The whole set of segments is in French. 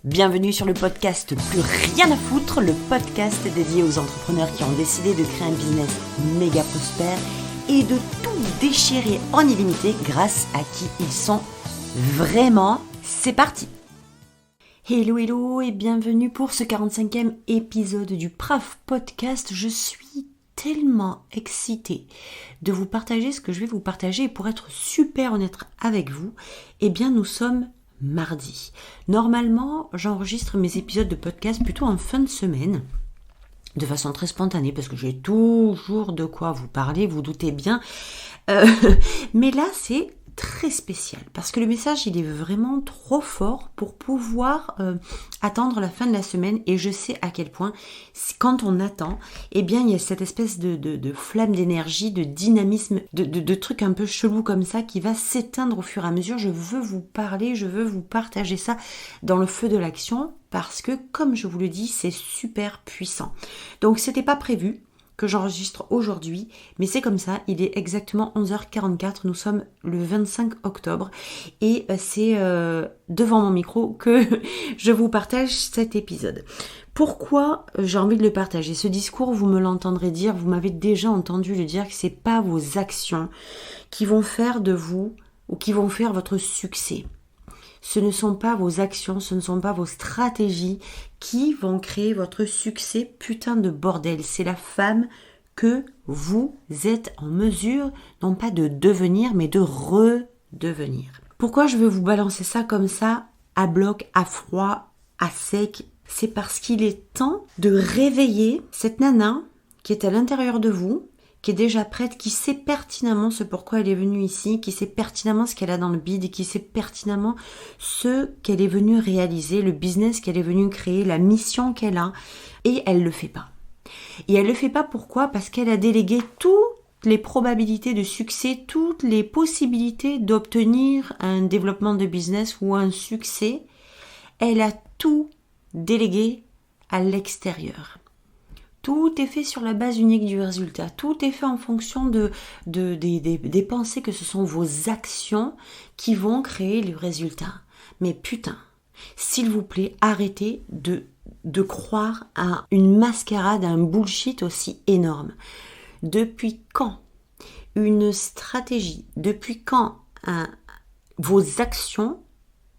Bienvenue sur le podcast Plus rien à foutre, le podcast dédié aux entrepreneurs qui ont décidé de créer un business méga prospère et de tout déchirer en illimité grâce à qui ils sont vraiment. C'est parti! Hello et bienvenue pour ce 45e épisode du PRAF Podcast. Je suis tellement excitée de vous partager ce que je vais vous partager et pour être super honnête avec vous, nous sommes mardi. Normalement, j'enregistre mes épisodes de podcast plutôt en fin de semaine, de façon très spontanée, parce que j'ai toujours de quoi vous parler, vous doutez bien. Mais là, c'est très spécial, parce que le message, il est vraiment trop fort pour pouvoir attendre la fin de la semaine, et je sais à quel point, quand on attend, il y a cette espèce de flamme d'énergie, de dynamisme, de trucs un peu chelous comme ça, qui va s'éteindre au fur et à mesure. Je veux vous parler, je veux vous partager ça dans le feu de l'action, parce que, comme je vous le dis, c'est super puissant. Donc, c'était pas prévu que j'enregistre aujourd'hui, mais c'est comme ça, il est exactement 11h44, nous sommes le 25 octobre, et c'est devant mon micro que je vous partage cet épisode. Pourquoi j'ai envie de le partager? Ce discours, vous me l'entendrez dire, vous m'avez déjà entendu le dire, que c'est pas vos actions qui vont faire de vous, ou qui vont faire votre succès. Ce ne sont pas vos actions, ce ne sont pas vos stratégies qui vont créer votre succès. Putain de bordel, c'est la femme que vous êtes en mesure, non pas de devenir, mais de redevenir. Pourquoi je veux vous balancer ça comme ça, à bloc, à froid, à sec? C'est parce qu'il est temps de réveiller cette nana qui est à l'intérieur de vous, qui est déjà prête, qui sait pertinemment ce pourquoi elle est venue ici, qui sait pertinemment ce qu'elle a dans le bide, et qui sait pertinemment ce qu'elle est venue réaliser, le business qu'elle est venue créer, la mission qu'elle a, et elle le fait pas. Et elle le fait pas pourquoi? Parce qu'elle a délégué toutes les probabilités de succès, toutes les possibilités d'obtenir un développement de business ou un succès. Elle a tout délégué à l'extérieur. Tout est fait sur la base unique du résultat. Tout est fait en fonction des pensées, que ce sont vos actions qui vont créer le résultat. Mais putain, s'il vous plaît, arrêtez de croire à une mascarade, à un bullshit aussi énorme. Depuis quand une stratégie, depuis quand vos actions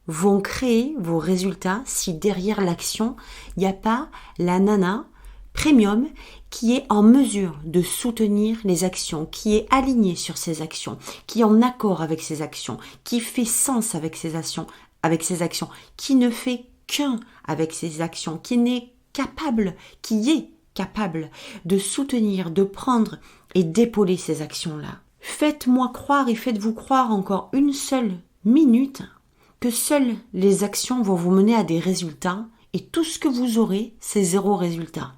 vont créer vos résultats si derrière l'action, il n'y a pas la nana premium qui est en mesure de soutenir les actions, qui est aligné sur ses actions, qui est en accord avec ses actions, qui fait sens avec ses actions, qui ne fait qu'un avec ses actions, qui est capable de soutenir, de prendre et d'épauler ces actions-là. Faites-moi croire et faites-vous croire encore une seule minute que seules les actions vont vous mener à des résultats, et tout ce que vous aurez, c'est zéro résultat.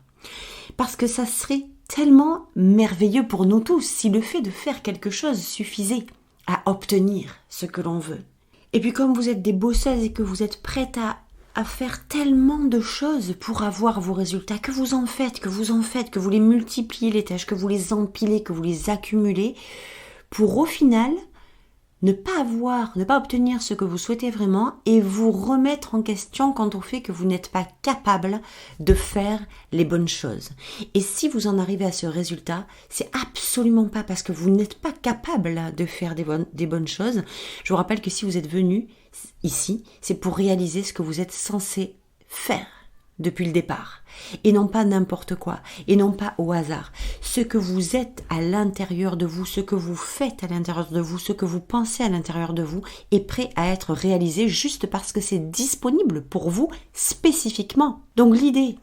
Parce que ça serait tellement merveilleux pour nous tous si le fait de faire quelque chose suffisait à obtenir ce que l'on veut. Et puis comme vous êtes des bosseuses et que vous êtes prêtes à faire tellement de choses pour avoir vos résultats, que vous en faites, que vous les multipliez les tâches, que vous les empilez, que vous les accumulez, pour au final ne pas obtenir ce que vous souhaitez vraiment et vous remettre en question quant au fait que vous n'êtes pas capable de faire les bonnes choses. Et si vous en arrivez à ce résultat, c'est absolument pas parce que vous n'êtes pas capable de faire des bonnes choses. Je vous rappelle que si vous êtes venu ici, c'est pour réaliser ce que vous êtes censé faire depuis le départ, et non pas n'importe quoi, et non pas au hasard. Ce que vous êtes à l'intérieur de vous, ce que vous faites à l'intérieur de vous, ce que vous pensez à l'intérieur de vous, est prêt à être réalisé juste parce que c'est disponible pour vous spécifiquement. Donc l'idée,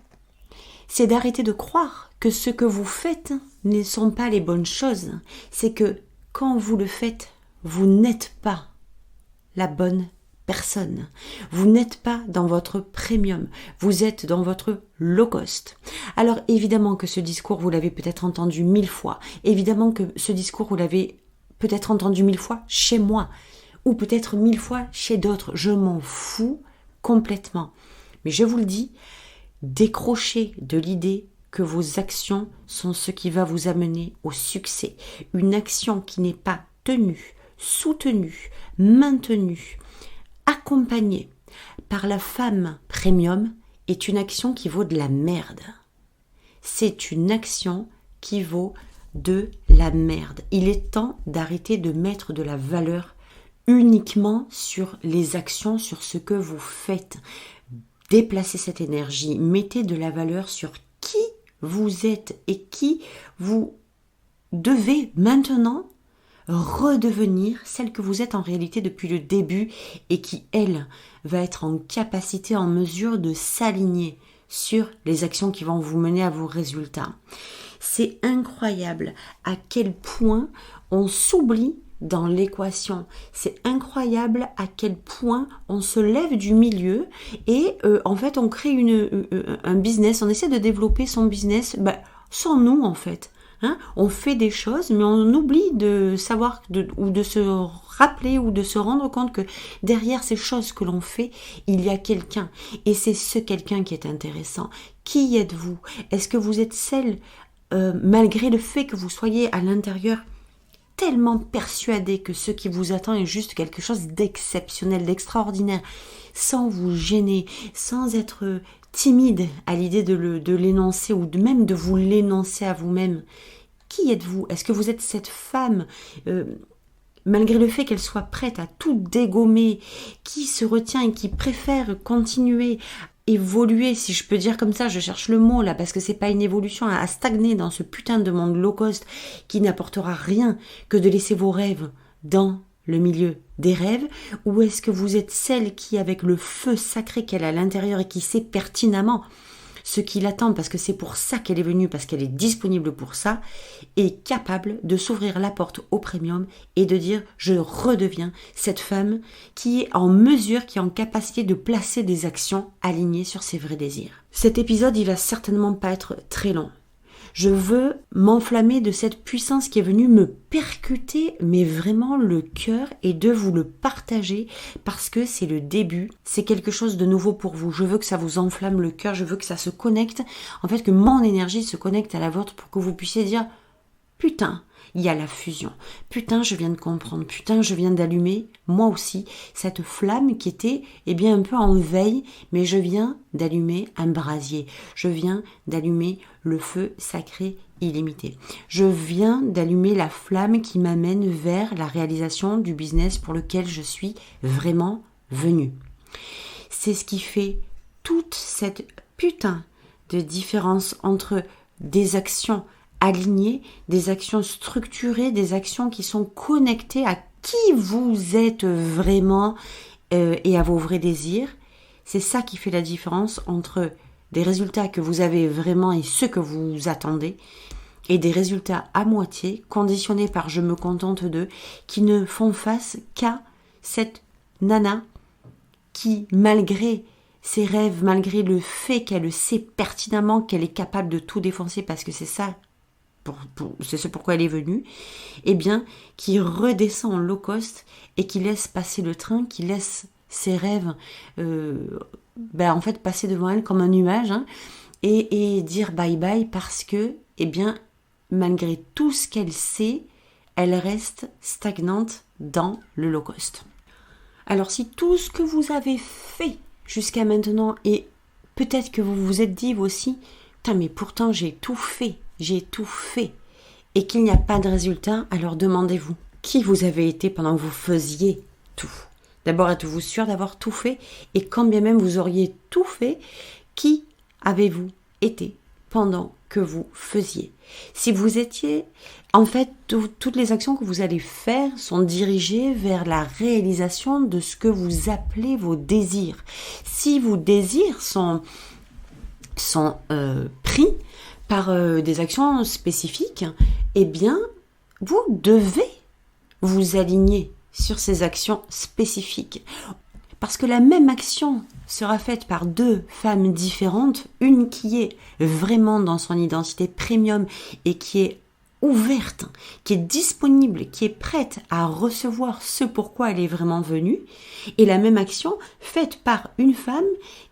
c'est d'arrêter de croire que ce que vous faites ne sont pas les bonnes choses. C'est que quand vous le faites, vous n'êtes pas la bonne personne. Vous n'êtes pas dans votre premium, vous êtes dans votre low cost. Alors évidemment que ce discours, vous l'avez peut-être entendu 1000 fois. Évidemment que ce discours, vous l'avez peut-être entendu 1000 fois chez moi, ou peut-être 1000 fois chez d'autres. Je m'en fous complètement. Mais je vous le dis, décrochez de l'idée que vos actions sont ce qui va vous amener au succès. Une action qui n'est pas tenue, soutenue, maintenue, accompagnée par la femme premium est une action qui vaut de la merde. C'est une action qui vaut de la merde. Il est temps d'arrêter de mettre de la valeur uniquement sur les actions, sur ce que vous faites. Déplacez cette énergie, mettez de la valeur sur qui vous êtes et qui vous devez maintenant redevenir celle que vous êtes en réalité depuis le début et qui, elle, va être en capacité, en mesure de s'aligner sur les actions qui vont vous mener à vos résultats. C'est incroyable à quel point on s'oublie dans l'équation. C'est incroyable à quel point on se lève du milieu et en fait on crée un business, on essaie de développer son business sans nous en fait. On fait des choses mais on oublie de savoir ou de se rappeler ou de se rendre compte que derrière ces choses que l'on fait, il y a quelqu'un et c'est ce quelqu'un qui est intéressant. Qui êtes-vous? Est-ce que vous êtes celle, malgré le fait que vous soyez à l'intérieur tellement persuadé que ce qui vous attend est juste quelque chose d'exceptionnel, d'extraordinaire, sans vous gêner, sans être timide à l'idée de l'énoncer ou même de vous l'énoncer à vous-même. Qui êtes-vous? Est-ce que vous êtes cette femme, malgré le fait qu'elle soit prête à tout dégommer, qui se retient et qui préfère continuer évoluer, si je peux dire comme ça, je cherche le mot là, parce que c'est pas une évolution, à stagner dans ce putain de monde low cost qui n'apportera rien que de laisser vos rêves dans le milieu des rêves, ou est-ce que vous êtes celle qui, avec le feu sacré qu'elle a à l'intérieur et qui sait pertinemment ce qui l'attend, parce que c'est pour ça qu'elle est venue, parce qu'elle est disponible pour ça, est capable de s'ouvrir la porte au premium et de dire « je redeviens cette femme qui est en mesure, qui est en capacité de placer des actions alignées sur ses vrais désirs ». Cet épisode, il va certainement pas être très long. Je veux m'enflammer de cette puissance qui est venue me percuter, mais vraiment le cœur, et de vous le partager parce que c'est le début, c'est quelque chose de nouveau pour vous. Je veux que ça vous enflamme le cœur, je veux que ça se connecte, en fait que mon énergie se connecte à la vôtre pour que vous puissiez dire « Putain, il y a la fusion. Putain, je viens de comprendre. Putain, je viens d'allumer, moi aussi, cette flamme qui était un peu en veille, mais je viens d'allumer un brasier. Je viens d'allumer le feu sacré illimité. Je viens d'allumer la flamme qui m'amène vers la réalisation du business pour lequel je suis vraiment venue. » C'est ce qui fait toute cette putain de différence entre des actions alignées, des actions structurées, des actions qui sont connectées à qui vous êtes vraiment et à vos vrais désirs. C'est ça qui fait la différence entre des résultats que vous avez vraiment et ceux que vous attendez, et des résultats à moitié, conditionnés par je me contente d'eux, qui ne font face qu'à cette nana qui, malgré ses rêves, malgré le fait qu'elle sait pertinemment qu'elle est capable de tout défoncer, parce que c'est ça, c'est ce pourquoi elle est venue, qui redescend en low cost et qui laisse passer le train, qui laisse ses rêves passer devant elle comme un nuage, et dire bye bye parce que, malgré tout ce qu'elle sait, elle reste stagnante dans le low cost. Alors si tout ce que vous avez fait jusqu'à maintenant, et peut-être que vous vous êtes dit vous aussi, mais pourtant j'ai tout fait, et qu'il n'y a pas de résultat, alors demandez-vous qui vous avez été pendant que vous faisiez tout. D'abord, êtes-vous sûr d'avoir tout fait? Et quand bien même vous auriez tout fait, qui avez-vous été pendant que vous faisiez? Si vous étiez... En fait, toutes les actions que vous allez faire sont dirigées vers la réalisation de ce que vous appelez vos désirs. Si vos désirs sont pris par des actions spécifiques, vous devez vous aligner sur ces actions spécifiques. Parce que la même action sera faite par deux femmes différentes, une qui est vraiment dans son identité premium et qui est ouverte, qui est disponible, qui est prête à recevoir ce pourquoi elle est vraiment venue, et la même action faite par une femme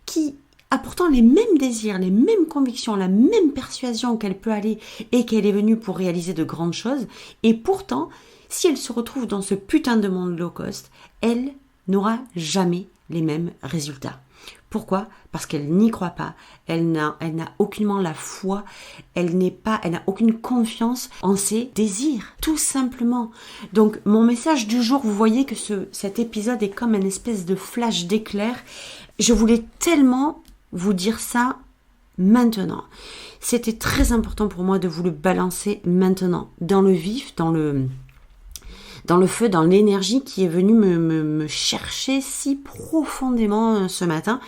qui a pourtant les mêmes désirs, les mêmes convictions, la même persuasion qu'elle peut aller et qu'elle est venue pour réaliser de grandes choses, et pourtant, si elle se retrouve dans ce putain de monde low cost, elle n'aura jamais les mêmes résultats. Pourquoi ? Parce qu'elle n'y croit pas, elle n'a aucunement la foi, elle n'a aucune confiance en ses désirs, tout simplement. Donc mon message du jour, vous voyez que cet épisode est comme une espèce de flash d'éclair. Je voulais tellement vous dire ça maintenant. C'était très important pour moi de vous le balancer maintenant, dans le vif, dans le feu, dans l'énergie qui est venue me chercher si profondément ce matin.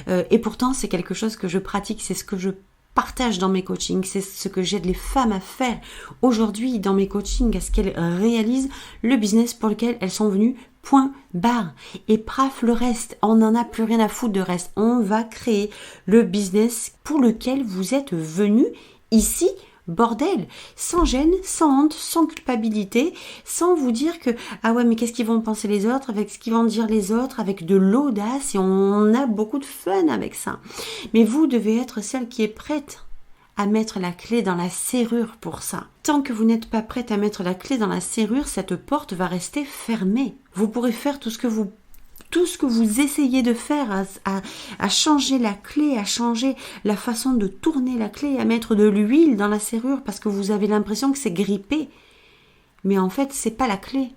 Et pourtant, c'est quelque chose que je pratique, c'est ce que je partage dans mes coachings, c'est ce que j'aide les femmes à faire aujourd'hui dans mes coachings, à ce qu'elles réalisent le business pour lequel elles sont venues, point barre. Et paf, le reste, on n'en a plus rien à foutre de reste. On va créer le business pour lequel vous êtes venus ici, bordel, sans gêne, sans honte, sans culpabilité, sans vous dire que ah ouais mais qu'est-ce qu'ils vont penser les autres, avec ce qu'ils vont dire les autres, avec de l'audace, et on a beaucoup de fun avec ça. Mais vous devez être celle qui est prête à mettre la clé dans la serrure pour ça. Tant que vous n'êtes pas prête à mettre la clé dans la serrure, cette porte va rester fermée. Vous pourrez faire tout ce que vous essayez de faire, à changer la clé, à changer la façon de tourner la clé, à mettre de l'huile dans la serrure parce que vous avez l'impression que c'est grippé. Mais en fait, c'est pas la clé,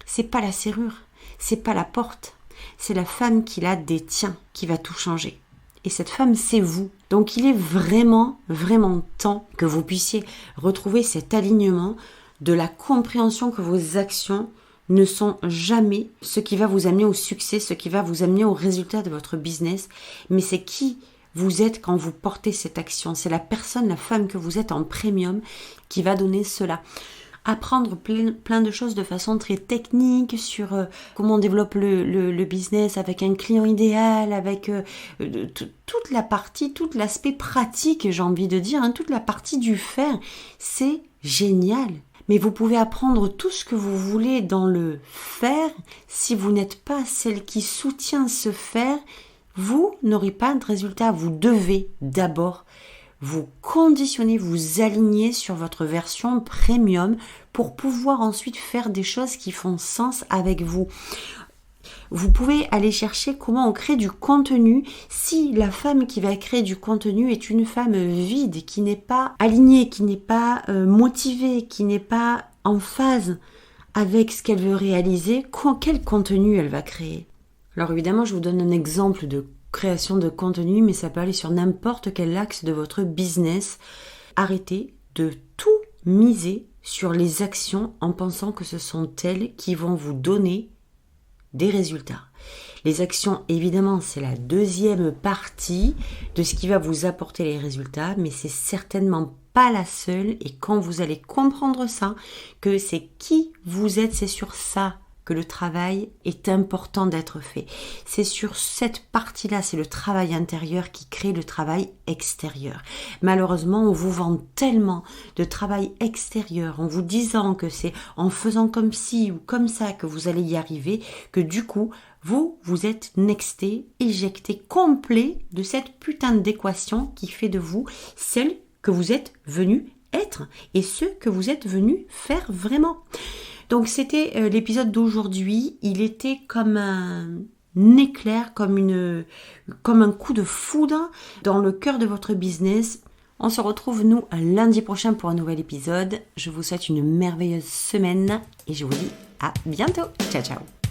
c'est pas la serrure, c'est pas la porte, c'est la femme qui la détient qui va tout changer. Et cette femme, c'est vous. Donc il est vraiment, vraiment temps que vous puissiez retrouver cet alignement de la compréhension que vos actions ne sont jamais ce qui va vous amener au succès, ce qui va vous amener au résultat de votre business, mais c'est qui vous êtes quand vous portez cette action. C'est la personne, la femme que vous êtes en premium qui va donner cela. Apprendre plein de choses de façon très technique sur comment on développe le business avec un client idéal, avec toute la partie, tout l'aspect pratique, j'ai envie de dire, toute la partie du faire. C'est génial. Mais vous pouvez apprendre tout ce que vous voulez dans le faire. Si vous n'êtes pas celle qui soutient ce faire, vous n'aurez pas de résultat. Vous devez d'abord vous conditionner, vous aligner sur votre version premium pour pouvoir ensuite faire des choses qui font sens avec vous. Vous pouvez aller chercher comment on crée du contenu si la femme qui va créer du contenu est une femme vide, qui n'est pas alignée, qui n'est pas motivée, qui n'est pas en phase avec ce qu'elle veut réaliser. Quel contenu elle va créer ? Alors évidemment, je vous donne un exemple de création de contenu, mais ça peut aller sur n'importe quel axe de votre business. Arrêtez de tout miser sur les actions en pensant que ce sont elles qui vont vous donner des résultats. Les actions, évidemment, c'est la deuxième partie de ce qui va vous apporter les résultats, mais c'est certainement pas la seule. Et quand vous allez comprendre ça, que c'est qui vous êtes, c'est sur ça que le travail est important d'être fait. C'est sur cette partie-là, c'est le travail intérieur qui crée le travail extérieur. Malheureusement, on vous vend tellement de travail extérieur en vous disant que c'est en faisant comme ci ou comme ça que vous allez y arriver, que du coup, vous êtes nexté, éjecté complet de cette putain d'équation qui fait de vous celle que vous êtes venu être et ce que vous êtes venu faire vraiment. Donc c'était l'épisode d'aujourd'hui, il était comme un éclair, comme un coup de foudre dans le cœur de votre business. On se retrouve nous lundi prochain pour un nouvel épisode. Je vous souhaite une merveilleuse semaine et je vous dis à bientôt. Ciao ciao.